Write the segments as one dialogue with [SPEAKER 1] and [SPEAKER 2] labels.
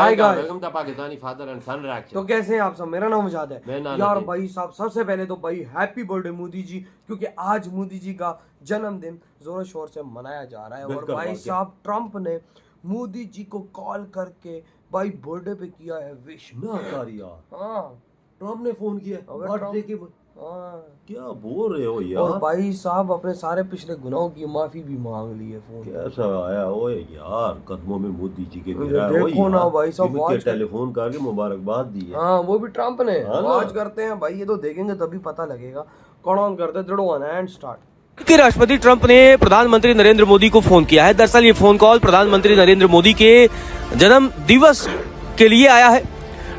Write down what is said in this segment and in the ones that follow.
[SPEAKER 1] Hi guys, Pakistani father and son reaction.
[SPEAKER 2] तो कैसे हैं आप सब। मेरा नाम मुजाद है यार।
[SPEAKER 1] नहीं।
[SPEAKER 2] भाई साहब, सबसे पहले तो भाई हैप्पी बर्थडे मोदी जी, क्योंकि आज मोदी जी का जन्मदिन जोरों शोर से मनाया जा रहा है। और भाई साहब ट्रम्प ने मोदी जी को कॉल करके भाई बर्थडे पे किया है विश। हाँ,
[SPEAKER 1] ट्रम्प ने फोन किया बर्थडे के।
[SPEAKER 2] हाँ।
[SPEAKER 1] क्या बोल रहे हो यार।
[SPEAKER 2] और भाई साहब अपने सारे पिछले गुनाहों की माफी भी मांग ली है फोन।
[SPEAKER 1] कैसा आया ओए यार, कदमों में मोदी जी के गिरा है।
[SPEAKER 2] देखो ना भाई साहब,
[SPEAKER 1] वॉच टेलीफोन करके मुबारकबाद दी है।
[SPEAKER 2] हाँ, वो भी ट्रम्प ने।
[SPEAKER 1] हाँ
[SPEAKER 2] वॉच करते हैं भाई, ये तो देखेंगे तभी पता लगेगा। कौन ऑन करते दृढ़ एंड स्टार्ट।
[SPEAKER 3] कि राष्ट्रपति ट्रंप ने प्रधानमंत्री नरेंद्र मोदी को फोन किया है। दरअसल ये फोन कॉल प्रधानमंत्री नरेंद्र मोदी के जन्म दिवस के लिए आया है।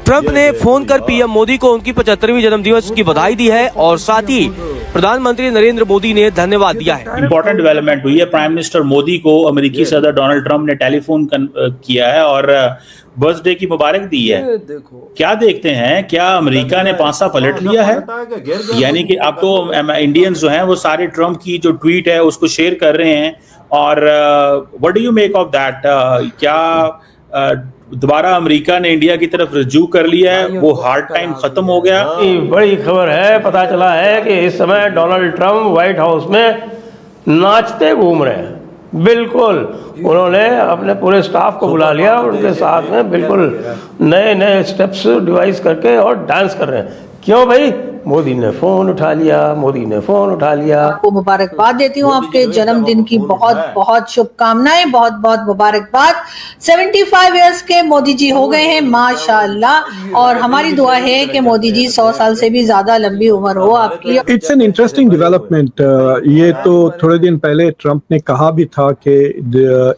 [SPEAKER 3] ट्रंप ने फोन कर पीएम मोदी को उनकी 75वीं जन्मदिवस की बधाई दी है और साथ ही प्रधानमंत्री नरेंद्र मोदी ने धन्यवाद दिया है।
[SPEAKER 4] इंपॉर्टेंट डेवलपमेंट हुई है। प्राइम मिनिस्टर मोदी को अमेरिकी सदर डोनाल्ड ट्रंप ने टेलीफोन किया है और बर्थडे की मुबारक दी है।
[SPEAKER 2] देखो
[SPEAKER 4] क्या देखते हैं, क्या अमेरिका ने पांसा पलट लिया है? यानी कि अब तो इंडियंस जो हैं वो सारे ट्रंप की जो ट्वीट है उसको शेयर कर रहे हैं। और what do you make of that? क्या दोबारा अमेरिका ने इंडिया की तरफ रजू कर लिया है? वो हार्ड टाइम खत्म हो गया।
[SPEAKER 5] बड़ी खबर है, पता चला है कि इस समय डोनाल्ड ट्रंप व्हाइट हाउस में नाचते घूम रहे हैं। बिल्कुल, उन्होंने अपने पूरे स्टाफ को बुला लिया और उनके साथ में बिल्कुल नए नए स्टेप्स डिवाइस करके और डांस कर रहे हैं। क्यों भाई? मोदी ने फोन उठा लिया, मोदी ने फोन उठा लिया।
[SPEAKER 6] आपको मुबारकबाद देती हूँ, आपके जन्मदिन की बहुत बहुत शुभकामनाएं, बहुत बहुत मुबारकबाद। 75 इयर्स के मोदी जी हो गए हैं माशाल्लाह, और हमारी दुआ है कि मोदी जी 100 साल से भी ज्यादा लंबी उम्र हो आपकी।
[SPEAKER 7] It's an interesting development. ये तो थोड़े दिन पहले ट्रंप ने कहा भी था कि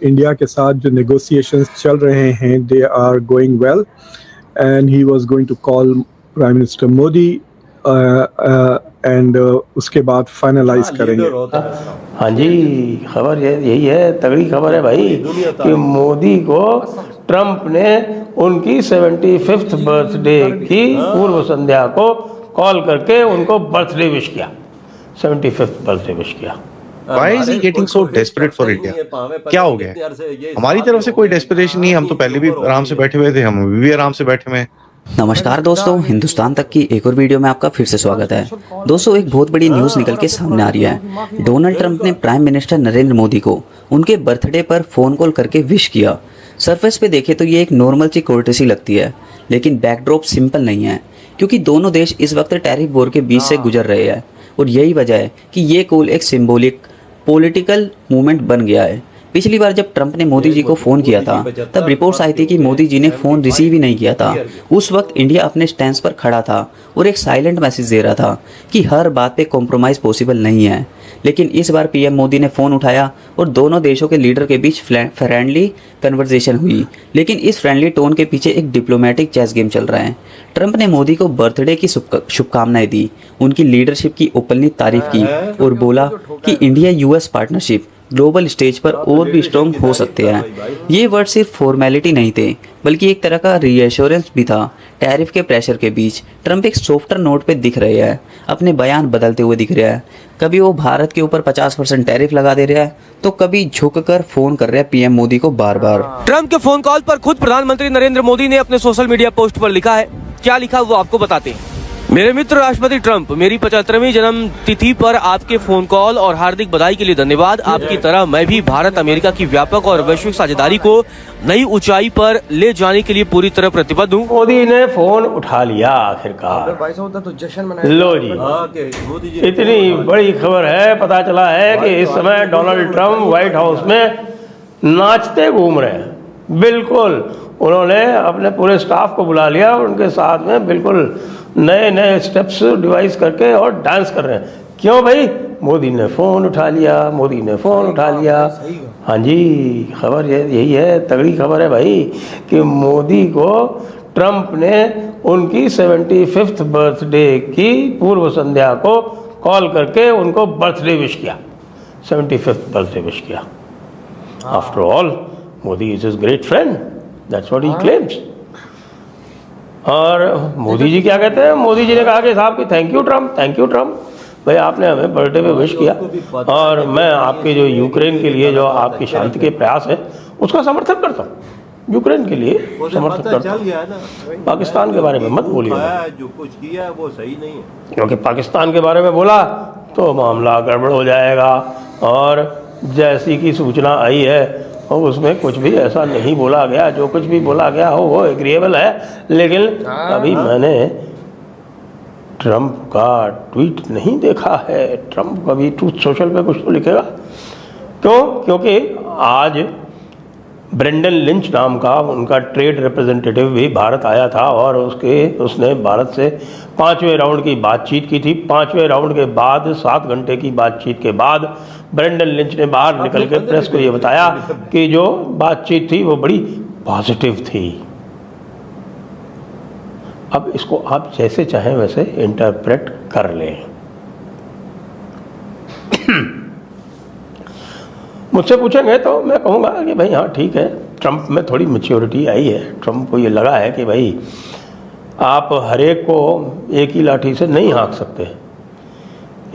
[SPEAKER 7] इंडिया के साथ जो नेगोशिएशंस चल रहे हैं they are going well and he was going to call prime minister Modi and उसके बाद फाइनलाइज करेंगे।
[SPEAKER 5] हाँ जी, खबर यही है, तगड़ी खबर है भाई कि मोदी को ट्रंप ने उनकी 75th बर्थडे की पूर्व संध्या को कॉल करके उनको बर्थडे विश किया, 75th बर्थडे विश किया।
[SPEAKER 8] Why is he getting so desperate for India? क्या हो गया? हमारी तरफ से कोई डेस्परेशन नहीं, हम तो पहले भी आराम से बैठे हुए थे, हम अभी भी आराम से बैठे हुए हैं।
[SPEAKER 9] नमस्कार दोस्तों, हिंदुस्तान तक की एक और वीडियो में आपका फिर से स्वागत है। दोस्तों, एक बहुत बड़ी न्यूज़ निकल के सामने आ रही है। डोनाल्ड ट्रंप ने प्राइम मिनिस्टर नरेंद्र मोदी को उनके बर्थडे पर फ़ोन कॉल करके विश किया। सरफेस पे देखें तो ये एक नॉर्मल सी कोर्टेसी लगती है, लेकिन बैकड्रॉप सिंपल नहीं है, क्योंकि दोनों देश इस वक्त टैरिफ वॉर के बीच से गुजर रहे हैं। और यही वजह है कि ये कॉल एक सिंबॉलिक पॉलिटिकल मूवमेंट बन गया है। पिछली बार जब ट्रंप ने मोदी जी को फ़ोन किया था तब रिपोर्ट्स आई थी कि मोदी जी ने फ़ोन रिसीव ही नहीं किया था। उस वक्त इंडिया अपने स्टैंड पर खड़ा था और एक साइलेंट मैसेज दे रहा था कि हर बात पे कॉम्प्रोमाइज़ पॉसिबल नहीं है। लेकिन इस बार पीएम मोदी ने फ़ोन उठाया और दोनों देशों के लीडर के बीच फ्रेंडली कन्वर्सेशन हुई। लेकिन इस फ्रेंडली टोन के पीछे एक डिप्लोमेटिक चेस गेम चल रहा है। ट्रंप ने मोदी को बर्थडे की शुभकामनाएं दी, उनकी लीडरशिप की ओपनली तारीफ की और बोला कि India US partnership global stage पर और भी स्ट्रॉन्ग हो सकते हैं। ये वर्ड सिर्फ फॉर्मेलिटी नहीं थे, बल्कि एक तरह का रीएश्योरेंस भी था। टैरिफ के प्रेशर के बीच ट्रंप एक सॉफ्टर नोट पे दिख रहे हैं, अपने बयान बदलते हुए दिख रहा है। कभी वो भारत के ऊपर 50% टैरिफ लगा दे रहा है, तो कभी झुककर फोन कर रहा है पीएम मोदी को बार बार।
[SPEAKER 3] ट्रंप के फोन कॉल पर खुद प्रधानमंत्री नरेंद्र मोदी ने अपने सोशल मीडिया पोस्ट पर लिखा है। क्या लिखा वो आपको बताते हैं। मेरे मित्र राष्ट्रपति ट्रंप, मेरी 75वीं जन्म तिथि पर आपके फोन कॉल और हार्दिक बधाई के लिए धन्यवाद। आपकी तरह मैं भी भारत अमेरिका की व्यापक और वैश्विक साझेदारी को नई ऊंचाई पर ले जाने के लिए पूरी तरह प्रतिबद्ध हूँ।
[SPEAKER 5] मोदी ने फोन उठा लिया आखिरकार।
[SPEAKER 2] भाई साहब तो जश्न मनाया।
[SPEAKER 5] लो जी, इतनी बड़ी खबर है, पता चला है कि इस समय डोनाल्ड ट्रंप व्हाइट हाउस में नाचते घूम रहे हैं। बिल्कुल, उन्होंने अपने पूरे स्टाफ को बुला लिया और उनके साथ में बिल्कुल नए नए स्टेप्स डिवाइस करके और डांस कर रहे हैं। क्यों भाई? मोदी ने फोन उठा लिया, मोदी ने फोन उठा लिया। हाँ जी, खबर यही है, तगड़ी खबर है भाई कि मोदी को ट्रंप ने उनकी 75th बर्थडे की पूर्व संध्या को कॉल करके उनको बर्थडे विश किया, 75th बर्थडे विश किया। After all Modi is his great friend, that's what he claims. और मोदी जी क्या कहते हैं? मोदी जी ने कहा कि साहब कि थैंक यू ट्रंप, भाई आपने हमें बर्थडे पे विश किया और मैं आपके जो यूक्रेन के लिए जो आपकी शांति के प्रयास है उसका समर्थन करता हूँ। यूक्रेन के लिए
[SPEAKER 1] उसे
[SPEAKER 5] समर्थन
[SPEAKER 1] पता
[SPEAKER 5] करता
[SPEAKER 1] चल
[SPEAKER 5] हूं।
[SPEAKER 1] गया है ना,
[SPEAKER 5] पाकिस्तान के बारे में मत बोलिए,
[SPEAKER 1] जो कुछ किया है वो सही नहीं है।
[SPEAKER 5] क्योंकि पाकिस्तान के बारे में बोला तो मामला गड़बड़ हो जाएगा। और जैसी की सूचना आई है और उसमें कुछ भी ऐसा नहीं बोला गया, जो कुछ भी बोला गया हो वो एग्रीएबल है। लेकिन अभी मैंने ट्रंप का ट्वीट नहीं देखा है। ट्रंप कभी ट्रूथ सोशल पे कुछ तो लिखेगा। क्योंकि आज ब्रेंडन लिंच नाम का उनका ट्रेड रिप्रेजेंटेटिव भी भारत आया था और उसने भारत से 5वें राउंड की बातचीत की थी। 5वें राउंड के बाद 7 घंटे की बातचीत के बाद ब्रेंडन लिंच ने बाहर निकल के प्रेस को ये बताया कि जो बातचीत थी वो बड़ी पॉजिटिव थी। अब इसको आप जैसे चाहें वैसे इंटरप्रेट कर लें। मुझसे पूछेंगे तो मैं कहूँगा कि भाई हाँ ठीक है, ट्रंप में थोड़ी मैच्योरिटी आई है। ट्रंप को ये लगा है कि भाई आप हर एक को एक ही लाठी से नहीं हाँक सकते।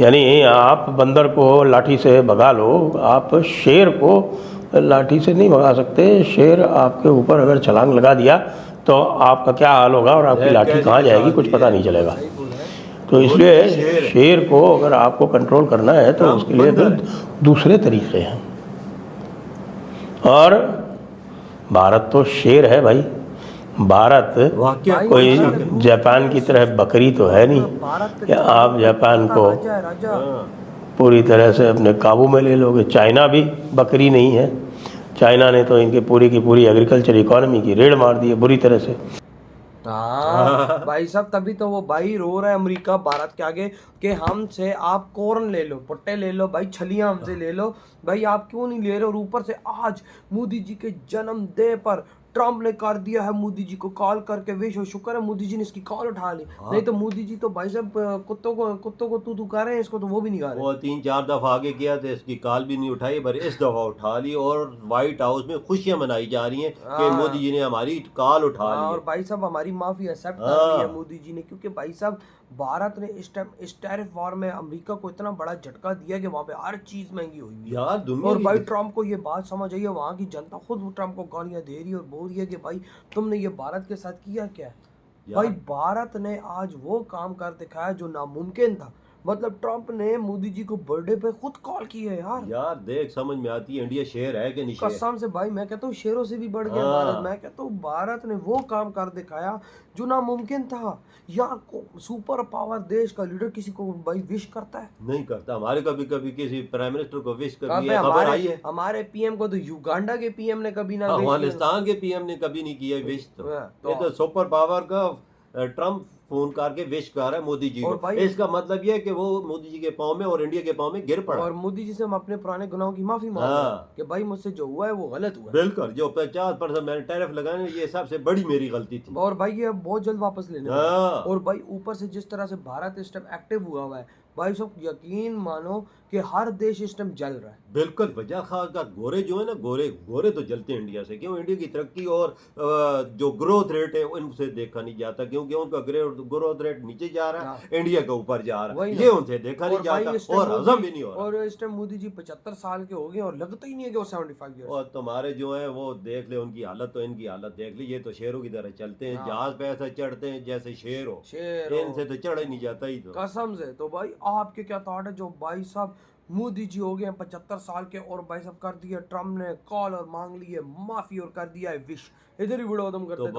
[SPEAKER 5] यानी आप बंदर को लाठी से भगा लो, आप शेर को लाठी से नहीं भगा सकते। शेर आपके ऊपर अगर छलांग लगा दिया तो आपका क्या हाल होगा और आपकी लाठी कहाँ जाएगी कुछ पता नहीं चलेगा। तो इसलिए शेर को अगर आपको कंट्रोल करना है तो उसके लिए फिर दूसरे तरीके हैं। और भारत तो शेर है भाई। भारत कोई जापान की तरह बकरी तो है नहीं कि आप जापान को पूरी तरह से अपने काबू में ले लोगे। चाइना भी बकरी नहीं है। चाइना ने तो इनके पूरी की पूरी एग्रीकल्चर इकोनॉमी की रेड मार दी है बुरी तरह से।
[SPEAKER 2] हाँ भाई साहब, तभी तो वो भाई रो रहा है अमेरिका भारत के आगे कि हमसे आप कॉर्न ले लो, भुट्टे ले लो भाई, छलियां हमसे ले लो भाई, आप क्यों नहीं ले रहे। और ऊपर से आज मोदी जी के जन्मदिन पर ट्रंप ने कर दिया है मोदी जी को कॉल करके विश। और शुक्र है मोदी जी ने इसकी कॉल उठा ली, नहीं तो मोदी जी तो भाई साहब कुत्तों को तू कर रहे हैं, इसको तो वो भी नहीं कर रहे।
[SPEAKER 1] वो 3-4 दफा आगे किया था, इसकी कॉल भी नहीं उठाई, पर इस दफा उठा ली। और व्हाइट हाउस में खुशियां मनाई जा रही हैं कि मोदी जी ने हमारी कॉल उठा ली।
[SPEAKER 2] और भाई साहब हमारी माफी एक्सेप्ट कर ली है मोदी जी ने, क्योंकि भाई साहब भारत ने इस टाइम इस टैरिफ वॉर में अमेरिका को इतना बड़ा झटका दिया कि वहाँ पे हर चीज महंगी हुई है
[SPEAKER 1] यार दुनिया।
[SPEAKER 2] और भाई ट्रंप को ये बात समझ आई है, वहाँ की जनता खुद ट्रंप को गालियां दे रही है और बोल रही है कि भाई तुमने ये भारत के साथ किया क्या। भाई भारत ने आज वो काम कर दिखाया जो नामुमकिन था। मतलब ट्रंप ने मोदी जी को बर्थडे पे खुद कॉल की है यार
[SPEAKER 1] देख समझ में आती है इंडिया शेर है कि नहीं।
[SPEAKER 2] कसम से भाई मैं कहता हूँ शेरों से भी बढ़ गया भारत। मैं कहता हूँ भारत ने वो काम कर दिखाया जो नामुमकिन था यार। सुपर पावर देश का लीडर किसी को भाई विश करता है? नहीं करता। हमारे कभी कभी किसी प्राइम मिनिस्टर को विश कर दिया, खबर आई है। हमारे पीएम को तो युगांडा के पीएम ने कभी ना, अफगानिस्तान के पीएम ने कभी नहीं किया विश। तो ये तो सुपर पावर का ट्रंप फोन करके विश कर रहा है मोदी जी को। इसका मतलब ये है कि वो मोदी जी के पांव में और इंडिया के पांव में गिर पड़ा। और मोदी जी से हम अपने पुराने गुनाहों की माफी मांग रहे हैं कि भाई मुझसे जो हुआ है वो गलत हुआ। बिल्कुल, जो 50% मैंने टैरिफ लगाने ये सबसे बड़ी मेरी गलती थी। और भाई ये बहुत जल्द वापस लेने। और भाई ऊपर से जिस तरह से भारत इस टाइम एक्टिव हुआ है भाई सब यकीन मानो कि हर देश इस टाइम जल रहा है। बिल्कुल, वजह खास का गोरे जो है ना, गोरे तो जलते हैं इंडिया से। क्यों? इंडिया की तरक्की और जो ग्रोथ रेट है उनसे देखा नहीं जाता, क्योंकि उनका ग्रोथ रेट नीचे जा रहा है, इंडिया के ऊपर जा रहा है। ये उनसे देखा नहीं जाता और हजम भी नहीं हो रहा। और इस टाइम मोदी जी 75 साल के हो गए और लगता ही नहीं है कि वो 75 ईयर्स। और तुम्हारे जो है वो देख ले उनकी हालत, तो इनकी हालत देख ली। ये तो शेरों की तरह चलते हैं, जहाज पे ऐसा चढ़ते हैं जैसे शेर हो। इनसे तो चढ़ ही नहीं जाता ही तो कसम से। तो भाई आपके क्या थॉट है? जो भाई साहब मोदी जी हो गए 75 साल के और भाई साहब कर दिया ट्रम्प ने कॉल और मांग ली है माफी और कर दिया है विश। इधर ही वीडियो खत्म करते हैं।